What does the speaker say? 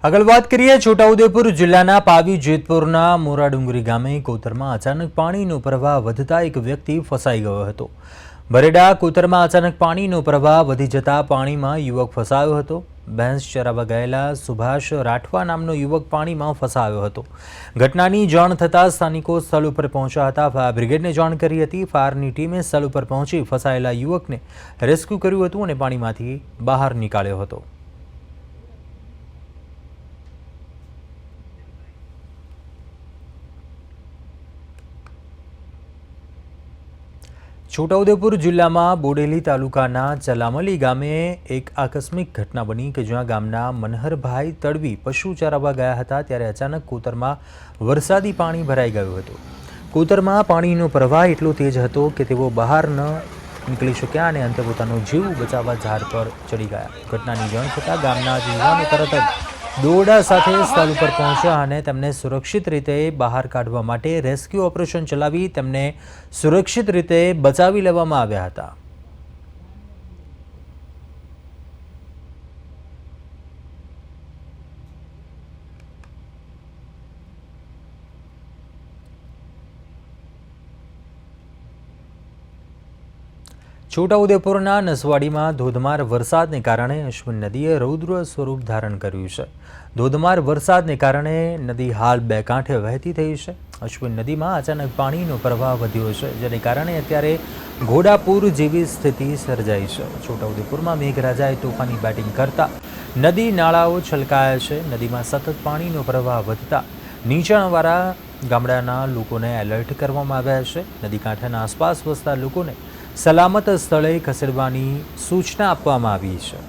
આગળ વાત કરીએ છોટાઉદેપુર જિલ્લાના પાવી જેતપુરના મોરાડુંગરી ગામે કોતરમાં અચાનક પાણીનો પ્રવાહ વધતા એક વ્યક્તિ ફસાઈ ગયો હતો। બરેડા કોતરમાં અચાનક પાણીનો પ્રવાહ વધી જતા પાણીમાં યુવક ફસાયો હતો। ભેંસ ચરાવવા ગયેલા સુભાષ રાઠવા નામનો યુવક પાણીમાં ફસાયો હતો। ઘટનાની જાણ થતાં સ્થાનિકો સ્થળ ઉપર પહોંચ્યા હતા। ફાયર બ્રિગેડને જાણ કરી હતી। ફાયરની ટીમે સ્થળ ઉપર પહોંચી ફસાયેલા યુવકને રેસ્ક્યુ કર્યું હતું અને પાણીમાંથી બહાર નીકાળ્યો હતો। છોટાઉદેપુર જિલ્લામાં બોડેલી તાલુકાના ચલામલી ગામે એક આકસ્મિક ઘટના બની કે જ્યાં ગામના મનહરભાઈ તડવી પશુ ચરાવવા ગયા હતા ત્યારે અચાનક કોતરમાં વરસાદી પાણી ભરાઈ ગયું હતું। કોતરમાં પાણીનો પ્રવાહ એટલો તેજ હતો કે તેઓ બહાર ન નીકળી શક્યા અને અંતે પોતાનો જીવ બચાવવા ઝાડ પર ચડી ગયા। ઘટનાની જાણ થતાં ગામના યુવાનો તરત જ દોરડા સાથે સ્થળ ઉપર પહોંચ્યા અને તેમને સુરક્ષિત રીતે બહાર કાઢવા માટે રેસ્ક્યુ ઓપરેશન ચલાવી તેમને સુરક્ષિત રીતે બચાવી લેવામાં આવ્યા હતા। છોટાઉદેપુરના નસવાડીમાં ધોધમાર વરસાદને કારણે અશ્વિન નદીએ રૌદ્ર સ્વરૂપ ધારણ કર્યું છે। ધોધમાર વરસાદને કારણે નદી હાલ બે કાંઠે વહેતી થઈ છે। અશ્વિન નદીમાં અચાનક પાણીનો પ્રવાહ વધ્યો છે જેને કારણે અત્યારે ઘોડાપુર જેવી સ્થિતિ સર્જાઈ છે। છોટાઉદેપુરમાં મેઘરાજાએ તોફાની બેટિંગ કરતા નદી નાળાઓ છલકાયા છે। નદીમાં સતત પાણીનો પ્રવાહ વધતા નીચાણવાળા ગામડાના લોકોને એલર્ટ કરવામાં આવ્યા છે। નદી કાંઠાના આસપાસ વસતા લોકોને સલામત સ્થળે ખસેડવાની સૂચના આપવામાં આવી છે।